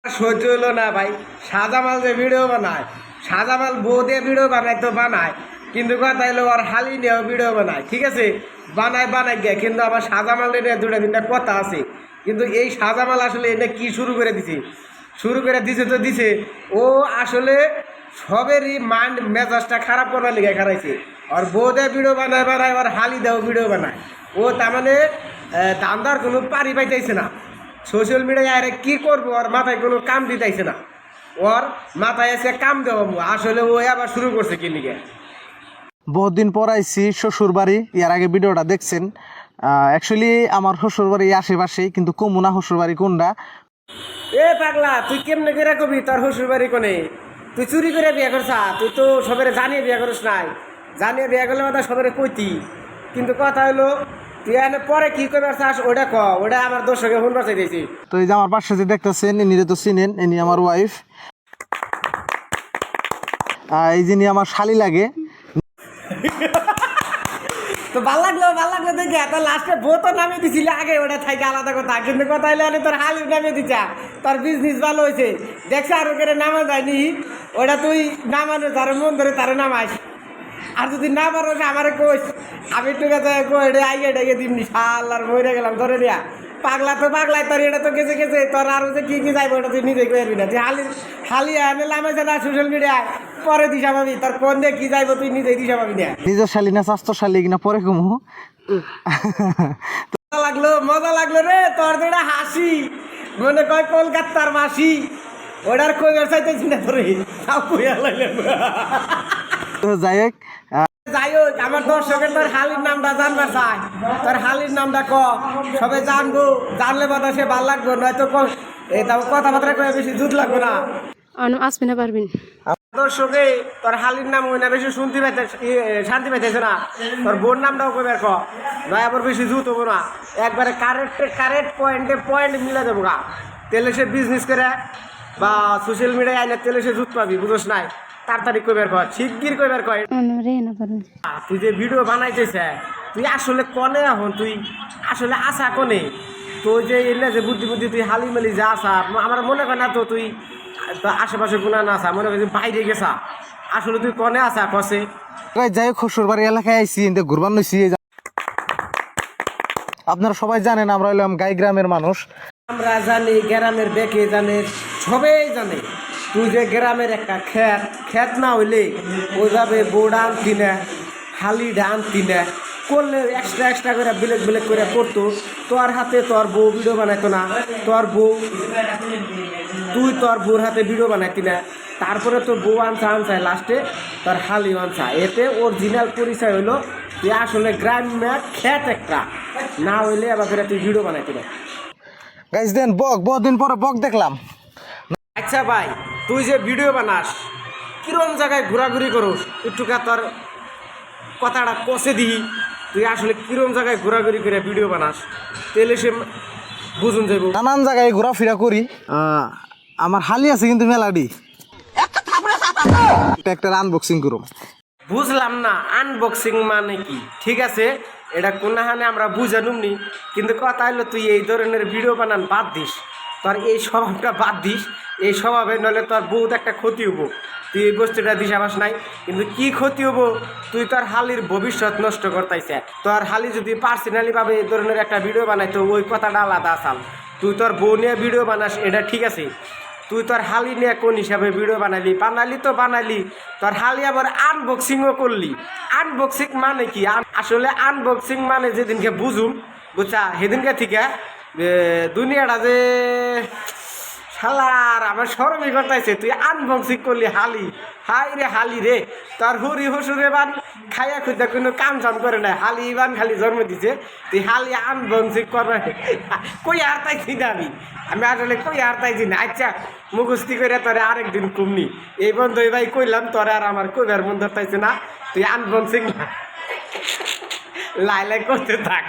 সহ্য হলো না ভাই। সাজামাল যে ভিডিও বানায়, সাজামাল বউ দিয়ে ভিডিও বানায় তো বানায়, কিন্তু কথা হলো ওর হালি নিয়েও ভিডিও বানায়। ঠিক আছে, বানায় বানায় গিয়ে, কিন্তু আমার সাজামাল নিয়ে দুটা তিনটা কথা আছে। কিন্তু এই সাজামাল আসলে এটা কি শুরু করে দিছে, শুরু করে দিছে তো দিছে। ও আসলে সবেরই মাইন্ড মেজাজটা খারাপ করবার লিগে খারাইছে। আর বউ দিয়ে ভিডিও বানায় বানায়, ওর হালি দেও ভিডিও বানায়। ও তার মানে দান্দার কোনো পারি পাইতেছে না। সোশ্যাল মিডিয়ায় আরে কী করবো, ওর মাথায় কোনো কাম দিতেছে না। ওর মাথায় এসে কাম দেবো, আসলে ও আবার শুরু করছে কি লিগে। বহুত দিন পর আইছি শ্বশুর বাড়ি। এর আগে ভিডিওটা দেখছেন। অ্যাকচুয়ালি আমার শ্বশুর বাড়ি আশেপাশেই, কিন্তু কমুনা শ্বশুর বাড়ি কোনটা। এ পাগলা, তুই কেমনে করে কবি তোর শ্বশুর বাড়ি কোনে? তুই চুরি করে বিয়ে করছা? তুই তো সবের জানিয়ে বিয়ে করিস নাই। জানিয়ে বিয়ে করলে মাথা সবের কইতি, কিন্তু কথা হলো তুই এনে পরে কি করবার চাস ওটা ক, ওটা আমার দর্শকে ফোন বাঁচাই দিয়েছি। তো এই যে আমার পাশে যে দেখতেছেন, ইনিরে তো চিনেন, ইনি আমার ওয়াইফ। এই যিনি আমার শালি লাগে। তো ভাল লাগলো দেখে। তো লাস্টে বউ তো নামিয়ে দিছিলে আগে, ওটা থাকে আলাদা কথা, কিন্তু কথা হলে অনেক তোর হালি নামিয়ে দিছা। তোর বিজনেস ভালো হয়েছে দেখছে, আর ওকে নামা যায়নি। ওটা তুই নামানো তার মন ধরে তার নামাস। আর যদি না পারো আমারে কোচ, আমি একটু কাছে এটা আইগে ডেকে দিমনি শাল আর মরে গেলাম ধরে নিয়া। পাগলা তো পাগলাই, তোর এটা তো গেছে গেছে। তোর আর যে কি যাইবো ওটা তুই নিজে করবি না। তুই হালি আনে লামাইছে না সোশ্যাল মিডিয়ায়, পরে দিশা পাবি। তোর কোন দিয়ে কি যাইবো তুই নিজেই দিশা পাবি না। নিজের শালি না স্বাস্থ্য শালি কিনা পরে কমু। মজা লাগলো রে তোর যেটা হাসি, মনে কয় কলকাতার মাসি। ওটার কই চাইতেছি না তোরে, তাও কইয়া লাগলো। তো যাই হোক, যাই হোক, আমার দর্শকের তোর হালির নামটা জানবার চাই। তোর হালির নামটা ক, সবাই জানবো। জানলে বাদা সে ভাল লাগবো, নয়তো কথাবার্তা কয়ে বেশি জুত লাগবো না। আসবি না পারবিন দর্শকে তোর হালির নাম ওই না বেশি শুনতে পাইতে, শান্তি পাইতেছে না। তোর বোন নামটাও কইবার ক, নয় আবার বেশি জুত হবো না। একবারে কারেক্ট পয়েন্ট মিলে দেবো গা। তেলে সে বিজনেস করে বা সোশ্যাল মিডিয়ায় আইলে তেলে সে জুত পাবি, বুঝোস নাই। তাড়াতাড়ি কইবার কয়, শিগগির কইবার কয়। তুই যে ভিডিও বানাইতেছে, তুই আসলে কনে এখন, তুই আসলে আশা কনে? তুই যে এলে যে বুদ্ধি তুই হালিমালি যা আসা, আমার মনে হয় না তো তুই আশেপাশে গুণা না আসা, মনে হয় বাইরে গেছা। আসলে তুই কনে আসা কষে? যাই হোক, শ্বশুর বাড়ি এলাকায় আইসি, ঘুরবার নইছি। আপনারা সবাই জানেন আমরা হলাম গাই গ্রামের মানুষ। আমরা জানি, গ্রামের বেকে জানে, সবাই জানে। তুই যে গ্রামের একটা খেত না হইলে ওইভাবে বোর্ড আনতি না, হালিডা আনতি না, করলে এক্সট্রা করে ব্লেক করে করতো। তোর হাতে তোর বউ ভিডিও বানাইতো না, তুই তোর বউর হাতে ভিডিও বানাইতি না। তারপরে তোর বউ আনসায় লাস্টে তোর হালি আনসা। এতে অরিজিনাল পরিচয় হইলো তুই আসলে গ্রাম্য খেত একটা না হইলে আবার করে তুই ভিডিও বানাইতি না। গাইস দেন বহুদিন পরে বক দেখলাম। আচ্ছা ভাই, তুই যে ভিডিও বানাস, কিরম জায়গায় ঘোরাঘুরি করস, একটুকা তোর কথাটা কষে দিই। তুই আসলে কিরম জায়গায় ঘোরাঘুরি করে ভিডিও বানাস, তাহলে সে বুঝুন যাবো। নানান জায়গায় ঘোরাফেরা করি। আমার হালি আছে কিন্তু মেলাডি একটা আনবক্সিং করুম। বুঝলাম না আনবক্সিং মানে কি? ঠিক আছে, এটা কোনহানে আমরা বুঝানুমনি, কিন্তু কথা হলো তুই এই ধরনের ভিডিও বানান বাদ দিস। তোর এই স্বভাবটা বাদ দিস। এই স্বভাবে নইলে তোর বহুত একটা ক্ষতি হবো। তুই এই বস্তুটা দিস আবাস নাই, কিন্তু কি ক্ষতি হবো? তুই তোর হালির ভবিষ্যৎ নষ্ট করতেছে। তোর হালি যদি পার্সোনালিভাবে এই ধরনের একটা ভিডিও বানাই তো ওই কথাটা আলাদা আসাল। তুই তোর বউ নিয়ে ভিডিও বানাস, এটা ঠিক আছে। তুই তোর হালি নিয়ে কোন হিসাবে ভিডিও বানালি তো বানালি, তোর হালি আবার আনবক্সিংও করলি। আনবক্সিং মানে কি? আসলে আনবক্সিং মানে যেদিনকে বুঝুম, বুঝছা, সেদিনকে থেকে দুনিয়াটা যে শালার আমার শরমই করতেছে। তুই আনবক্সিং করলি হালি, হাই রে হালি রে। তোর হুরি হসুরে বান খাইয়া খুঁজতে কোনো কাম জাম করে না, হালি ইবান খালি জন্ম দিছে। তুই হালি আনবক্সিং করবে কই আর তাইছি না আমি আসলে কই আর তাইছি না। আচ্ছা, মুখস্তি করে তোরে আরেকদিন কমনি। এই বন্ধু ভাই কইলাম, তোরে আর আমার কইবার মন ধরতাইছে না। তুই আনবক্সিং লাই করতে থাক।